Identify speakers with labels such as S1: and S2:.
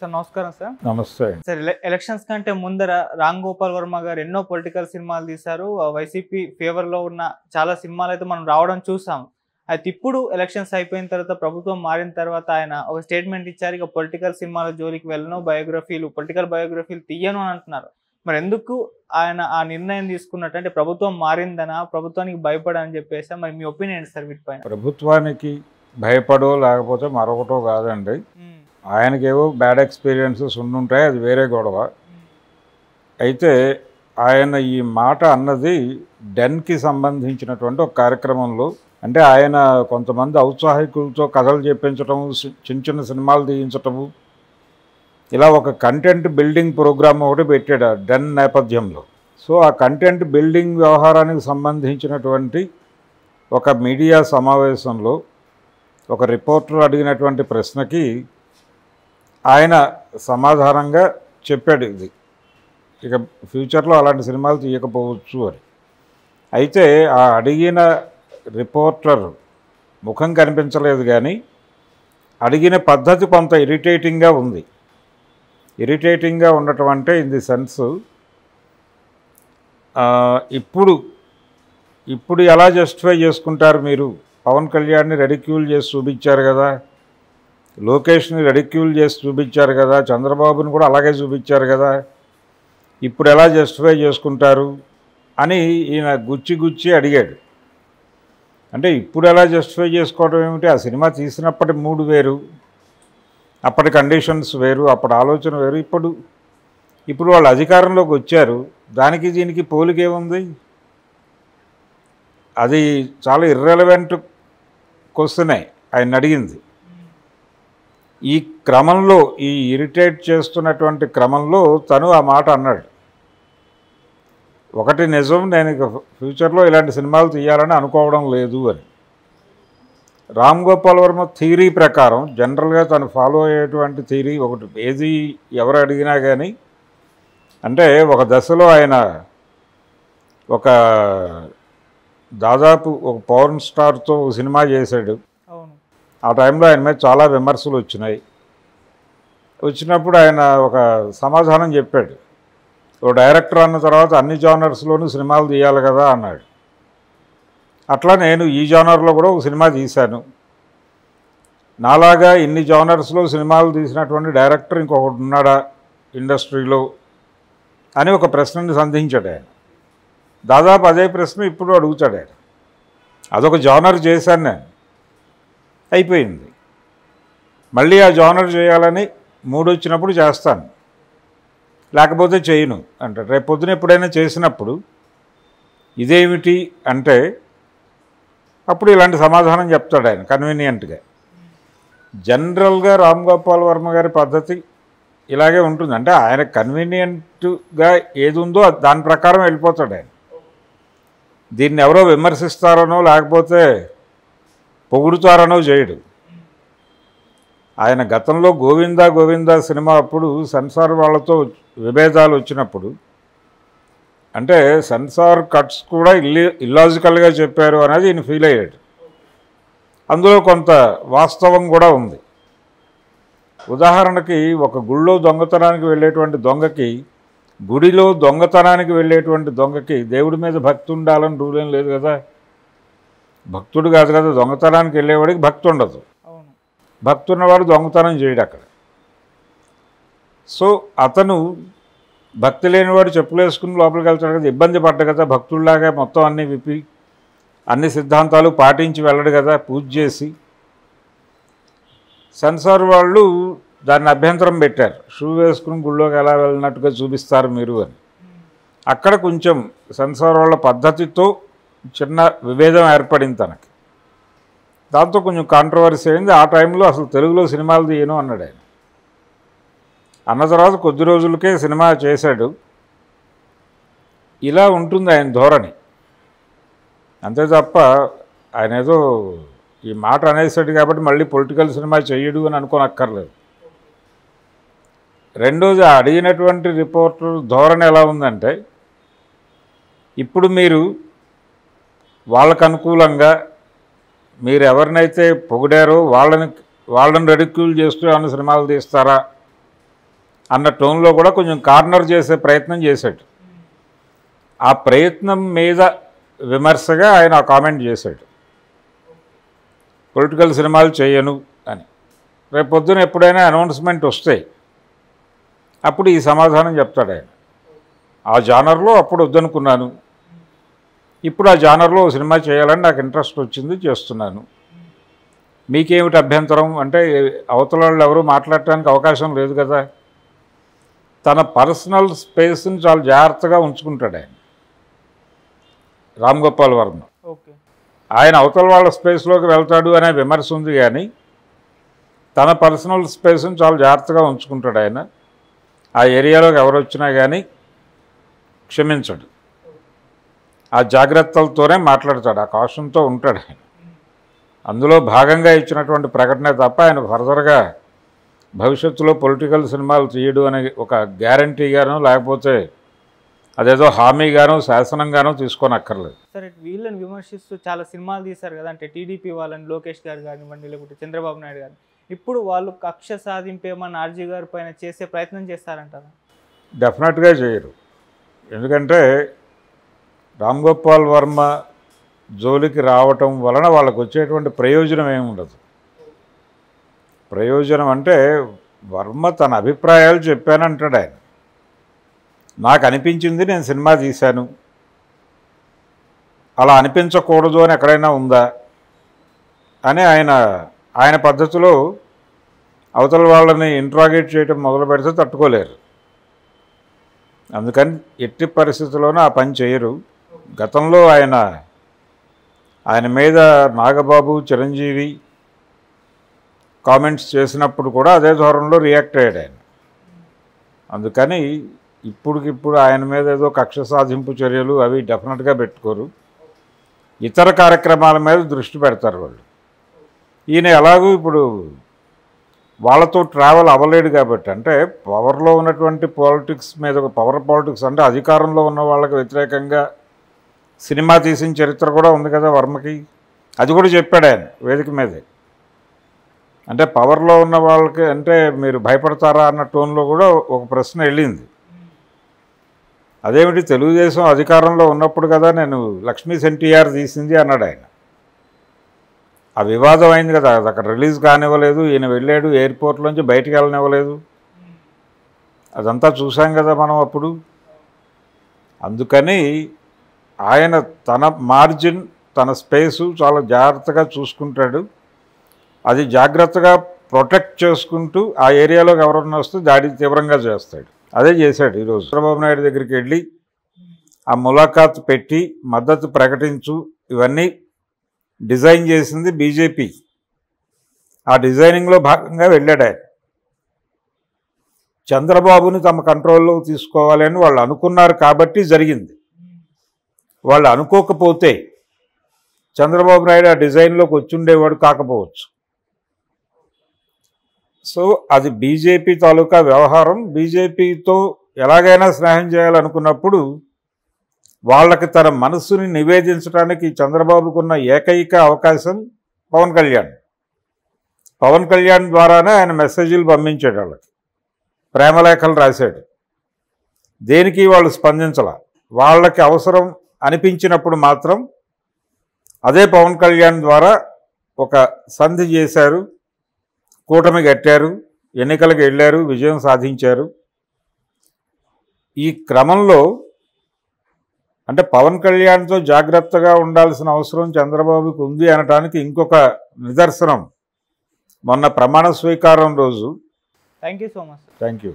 S1: Sir నమస్కారం sir.
S2: నమస్తే.
S1: Sir elections కంటే ముందర రామ్ గోపాల్ వర్మ గారు ఎన్నో పొలిటికల్ సినిమాలు తీశారు. వైసీపీ ఫేవర్లో ఉన్న చాలా సినిమాలు అయితే మనం రావడం చూసాం. అయితే ఇప్పుడు ఎలక్షన్స్ అయిపోయిన తర్వాత ప్రభుత్వం మారిన తర్వాత ఆయన ఒక స్టేట్మెంట్ ఇచ్చారు. ఇక పొలిటికల్ సినిమాల జోలికి వెళ్ళను, పొలిటికల్ బయోగ్రఫీలు తీయను అని అంటున్నారు. మరి ఎందుకు ఆయన ఆ నిర్ణయం తీసుకున్నట్టు? అంటే ప్రభుత్వం మారిందనా, ప్రభుత్వానికి భయపడని చెప్పేసి మరి మీ ఒపీనియన్ ఏంటి సార్ వీటిపైన?
S2: ప్రభుత్వానికి భయపడో లేకపోతే మరొకటో కాదండి. ఆయనకేవో బ్యాడ్ ఎక్స్పీరియన్సెస్ ఉండుంటాయి, అది వేరే గొడవ. అయితే ఆయన ఈ మాట అన్నది డెన్కి సంబంధించినటువంటి ఒక కార్యక్రమంలో, అంటే ఆయన కొంతమంది ఔత్సాహికులతో కథలు చెప్పించటము, చిన్న చిన్న సినిమాలు తీయించటము, ఇలా ఒక కంటెంట్ బిల్డింగ్ ప్రోగ్రామ్ ఒకటి పెట్టాడు డెన్ నేపథ్యంలో. సో ఆ కంటెంట్ బిల్డింగ్ వ్యవహారానికి సంబంధించినటువంటి ఒక మీడియా సమావేశంలో ఒక రిపోర్టర్ అడిగినటువంటి ప్రశ్నకి ఆయన సమాధానంగా చెప్పాడు, ఇది ఇక ఫ్యూచర్లో అలాంటి సినిమాలు తీయకపోవచ్చు అని. అయితే ఆ అడిగిన రిపోర్టర్ ముఖం కనిపించలేదు, కానీ అడిగిన పద్ధతి కొంత ఇరిటేటింగ్గా ఉంది. ఇరిటేటింగ్గా ఉండటం అంటే ఇన్ ది సెన్స్, ఇప్పుడు ఎలా జస్టిఫై చేసుకుంటారు మీరు? పవన్ కళ్యాణ్ని రెడిక్యూల్ చేసి చూపించారు కదా, లోకేష్ని రెడిక్యూల్ చేసి చూపించారు కదా, చంద్రబాబుని కూడా అలాగే చూపించారు కదా, ఇప్పుడు ఎలా జస్టిఫై చేసుకుంటారు అని ఈయన గుచ్చి అడిగాడు. అంటే ఇప్పుడు ఎలా జస్టిఫై చేసుకోవడం ఏమిటి? ఆ సినిమా తీసినప్పటి మూడు వేరు, అప్పటి కండిషన్స్ వేరు, అప్పటి ఆలోచన వేరు. ఇప్పుడు వాళ్ళు అధికారంలోకి వచ్చారు, దానికి దీనికి పోలికేముంది? అది చాలా ఇర్రెలవెంట్ క్వశ్చనే ఆయన అడిగింది. ఈ క్రమంలో, ఈ ఇరిటేట్ చేస్తున్నటువంటి క్రమంలో తను ఆ మాట అన్నాడు. ఒకటి నిజం, నేను ఇక ఫ్యూచర్లో ఇలాంటి సినిమాలు తీయాలని అనుకోవడం లేదు అని. రామ్ గోపాల్ వర్మ థియరీ ప్రకారం, జనరల్గా తను ఫాలో అయ్యేటువంటి థియరీ ఒకటి, ఏది ఎవరు అడిగినా కానీ, అంటే ఒక దశలో ఆయన దాదాపు ఒక పవర్ స్టార్తో సినిమా చేశాడు. ఆ టైంలో ఆయన మీద చాలా విమర్శలు వచ్చినప్పుడు ఆయన ఒక సమాధానం చెప్పాడు. ఓ డైరెక్టర్ అన్న తర్వాత అన్ని జానర్స్లోనూ సినిమాలు తీయాలి కదా అన్నాడు. అట్లా నేను ఈ జానర్లో కూడా ఒక సినిమా తీశాను, నాలాగా ఇన్ని జానర్స్లో సినిమాలు తీసినటువంటి డైరెక్టర్ ఇంకొకటి ఉన్నాడా ఇండస్ట్రీలో అని ఒక ప్రశ్నని సంధించాడు ఆయన. దాదాపు అదే ప్రశ్న ఇప్పుడు అడుగుతాడు ఆయన. అదొక జానర్ చేశాను నేను, అయిపోయింది. మళ్ళీ ఆ జానర్ చేయాలని మూడు వచ్చినప్పుడు చేస్తాను, లేకపోతే చేయను అంటాడు. రేపు పొద్దున ఎప్పుడైనా చేసినప్పుడు ఇదేమిటి అంటే అప్పుడు ఇలాంటి సమాధానం చెప్తాడు ఆయన కన్వీనియంట్గా. జనరల్గా రామ్ గోపాల్ వర్మ గారి పద్ధతి ఇలాగే ఉంటుంది. అంటే ఆయన కన్వీనియంట్గా ఏది ఉందో దాని ప్రకారం వెళ్ళిపోతాడు ఆయన. దీన్ని ఎవరో విమర్శిస్తారనో లేకపోతే పొగుడుతారనో చేయడు. ఆయన గతంలో గోవిందా సినిమా అప్పుడు సెన్సార్ వాళ్ళతో విభేదాలు వచ్చినప్పుడు, అంటే సెన్సార్ కట్స్ కూడా ఇల్లాజికల్గా చెప్పారు అనేది ఈయన ఫీల్ అయ్యాడు. అందులో కొంత వాస్తవం కూడా ఉంది. ఉదాహరణకి ఒక గుళ్ళో దొంగతనానికి వెళ్ళేటువంటి దొంగకి, గుడిలో దొంగతనానికి వెళ్ళేటువంటి దొంగకి దేవుడి మీద భక్తి ఉండాలని రూల్ ఏం లేదు కదా. భక్తుడు కాదు కదా, దొంగతనానికి వెళ్ళేవాడికి భక్తి ఉండదు. భక్తి ఉన్నవాడు దొంగతనం చేయడు అక్కడ. సో అతను భక్తి లేనివాడు చెప్పులు వేసుకుని లోపలికి వెళ్తాడు కదా, ఇబ్బంది పడ్డ కదా, భక్తుల్లాగా మొత్తం అన్నీ విప్పి అన్ని సిద్ధాంతాలు పాటించి వెళ్ళడు కదా పూజ చేసి. సెన్సార్ వాళ్ళు దాన్ని అభ్యంతరం పెట్టారు, షూ వేసుకుని గుళ్ళోకి ఎలా వెళ్ళినట్టుగా చూపిస్తారు మీరు అని. అక్కడ కొంచెం సెన్సార్ వాళ్ళ పద్ధతితో చిన్న విభేదం ఏర్పడింది తనకి. దాంతో కొంచెం కాంట్రవర్సీ అయింది. ఆ టైంలో అసలు తెలుగులో సినిమాలు తీయను అన్నాడు ఆయన. అన్న తర్వాత కొద్ది రోజులకే సినిమా చేశాడు. ఇలా ఉంటుంది ఆయన ధోరణి. అంతే తప్ప ఆయన ఏదో ఈ మాట అనేసాడు కాబట్టి మళ్ళీ పొలిటికల్ సినిమా చేయడు అని అనుకోనక్కర్లేదు. రెండోది, అడిగినటువంటి రిపోర్టర్ ధోరణి ఎలా ఉందంటే, ఇప్పుడు మీరు వాళ్ళకు అనుకూలంగా మీరు ఎవరినైతే పొగిడారో వాళ్ళని రెడిక్యూల్ చేస్తూ ఏమైనా సినిమాలు తీస్తారా అన్న టోన్లో కూడా కొంచెం కార్నర్ చేసే ప్రయత్నం చేశాడు. ఆ ప్రయత్నం మీద విమర్శగా ఆయన ఆ కామెంట్ చేశాడు, పొలిటికల్ సినిమాలు చేయను అని. రేపు పొద్దున ఎప్పుడైనా అనౌన్స్మెంట్ వస్తాయి, అప్పుడు ఈ సమాధానం చెప్తాడు ఆయన. ఆ జానర్లో అప్పుడు వద్దనుకున్నాను, ఇప్పుడు ఆ జానర్లో సినిమా చేయాలని నాకు ఇంట్రెస్ట్ వచ్చింది, చేస్తున్నాను. మీకేమిటి అభ్యంతరం అంటే అవతల వాళ్ళు ఎవరు మాట్లాడటానికి అవకాశం లేదు కదా. తన పర్సనల్ స్పేస్ని చాలా జాగ్రత్తగా ఉంచుకుంటాడు ఆయన, రామ్ గోపాల్ వర్మ. ఆయన అవతల వాళ్ళ స్పేస్లోకి వెళ్తాడు అనే విమర్శ ఉంది, కానీ తన పర్సనల్ స్పేస్ని చాలా జాగ్రత్తగా ఉంచుకుంటాడు ఆయన. ఆ ఏరియాలోకి ఎవరు వచ్చినా కానీ క్షమించడు, ఆ జాగ్రత్తలతోనే మాట్లాడతాడు, ఆ కాషన్తో ఉంటాడు ఆయన. అందులో భాగంగా ఇచ్చినటువంటి ప్రకటనే తప్ప ఆయన ఫర్దర్గా భవిష్యత్తులో పొలిటికల్ సినిమాలు తీయడు అనే ఒక గ్యారంటీగానో లేకపోతే అదేదో హామీగానో శాసనంగానో తీసుకోనక్కర్లేదు.
S1: సరే, వీళ్ళని విమర్శిస్తూ చాలా సినిమాలు తీశారు కదా, అంటే టీడీపీ వాళ్ళని, లోకేష్ గారు కానివ్వండి లేకపోతే చంద్రబాబు నాయుడు గారు, ఇప్పుడు వాళ్ళు కక్ష సాధింపేమని ఆర్జీ గారి పైన చేసే ప్రయత్నం చేస్తారంటారా?
S2: డెఫినెట్గా చేయరు. ఎందుకంటే రామ్ గోపాల్ వర్మ జోలికి రావటం వలన వాళ్ళకు వచ్చేటువంటి ప్రయోజనం ఏమి ఉండదు. ప్రయోజనం అంటే వర్మ తన అభిప్రాయాలు చెప్పానంటాడు ఆయన. నాకు అనిపించింది, నేను సినిమా తీశాను, అలా అనిపించకూడదు అని ఎక్కడైనా ఉందా అని ఆయన పద్ధతిలో అవతల వాళ్ళని ఇంట్రాగేట్ చేయడం మొదలు పెడితే తట్టుకోలేరు. అందుకని ఎట్టి పరిస్థితుల్లోనూ ఆ పని చేయరు. గతంలో ఆయన మీద నాగబాబు, చిరంజీవి కామెంట్స్ చేసినప్పుడు కూడా అదే ధోరణిలో రియాక్ట్ అయ్యాడు ఆయన. అందుకని ఇప్పుడికిప్పుడు ఆయన మీద ఏదో కక్ష సాధింపు చర్యలు అవి డెఫినెట్గా పెట్టుకోరు. ఇతర కార్యక్రమాల మీద దృష్టి పెడతారు వాళ్ళు. ఈయన ఎలాగూ ఇప్పుడు వాళ్ళతో ట్రావెల్ అవ్వలేడు కాబట్టి, అంటే పవర్లో ఉన్నటువంటి పాలిటిక్స్ మీద, పవర్ పాలిటిక్స్ అంటే అధికారంలో ఉన్న వాళ్ళకి వ్యతిరేకంగా సినిమా తీసిన చరిత్ర కూడా ఉంది కదా వర్మకి. అది కూడా చెప్పాడు ఆయన వేదిక మీదే. అంటే పవర్లో ఉన్న వాళ్ళకి అంటే మీరు భయపడతారా అన్న టోన్లో కూడా ఒక ప్రశ్న వెళ్ళింది. అదేమిటి, తెలుగుదేశం అధికారంలో ఉన్నప్పుడు కదా నేను లక్ష్మీ ఎన్టీఆర్ తీసింది అన్నాడు ఆయన. ఆ వివాదం అయింది కదా, అది అక్కడ రిలీజ్ కానివ్వలేదు, ఈయన వెళ్ళాడు ఎయిర్పోర్ట్లోంచి బయటికి వెళ్ళనివ్వలేదు, అదంతా చూసాం కదా మనం అప్పుడు. అందుకని ఆయన తన మార్జిన్, తన స్పేసు చాలా జాగ్రత్తగా చూసుకుంటాడు. అది జాగ్రత్తగా ప్రొటెక్ట్ చేసుకుంటూ ఆ ఏరియాలోకి ఎవరన్నా వస్తే దాడి తీవ్రంగా చేస్తాడు. అదే చేశాడు ఈరోజు. చంద్రబాబు నాయుడు దగ్గరికి వెళ్ళి ఆ ములాఖాత్ పెట్టి మద్దతు ప్రకటించు, ఇవన్నీ డిజైన్ చేసింది బీజేపీ. ఆ డిజైనింగ్లో భాగంగా వెళ్ళాడు ఆయన. చంద్రబాబుని తమ కంట్రోల్లో తీసుకోవాలని వాళ్ళు అనుకున్నారు కాబట్టి జరిగింది. వాళ్ళు అనుకోకపోతే చంద్రబాబు నాయుడు ఆ డిజైన్లోకి వచ్చుండేవాడు కాకపోవచ్చు. సో అది బీజేపీ తాలూకా వ్యవహారం. బీజేపీతో ఎలాగైనా స్నేహం చేయాలనుకున్నప్పుడు వాళ్ళకి తన మనస్సుని నివేదించడానికి చంద్రబాబుకున్న ఏకైక అవకాశం పవన్ కళ్యాణ్. పవన్ కళ్యాణ్ ద్వారానే ఆయన మెసేజ్లు పంపించాడు, వాళ్ళకి ప్రేమలేఖలు రాశాడు. దేనికి వాళ్ళు స్పందించాల. వాళ్ళకి అవసరం అనిపించినప్పుడు మాత్రం అదే పవన్ కళ్యాణ్ ద్వారా ఒక సంధి చేశారు, కూటమి కట్టారు, ఎన్నికలకు వెళ్ళారు, విజయం సాధించారు. ఈ క్రమంలో అంటే పవన్ కళ్యాణ్తో జాగ్రత్తగా ఉండాల్సిన అవసరం చంద్రబాబుకి ఉంది అనడానికి ఇంకొక నిదర్శనం మొన్న ప్రమాణ స్వీకారం రోజు.
S1: Thank you so much.
S2: Thank you.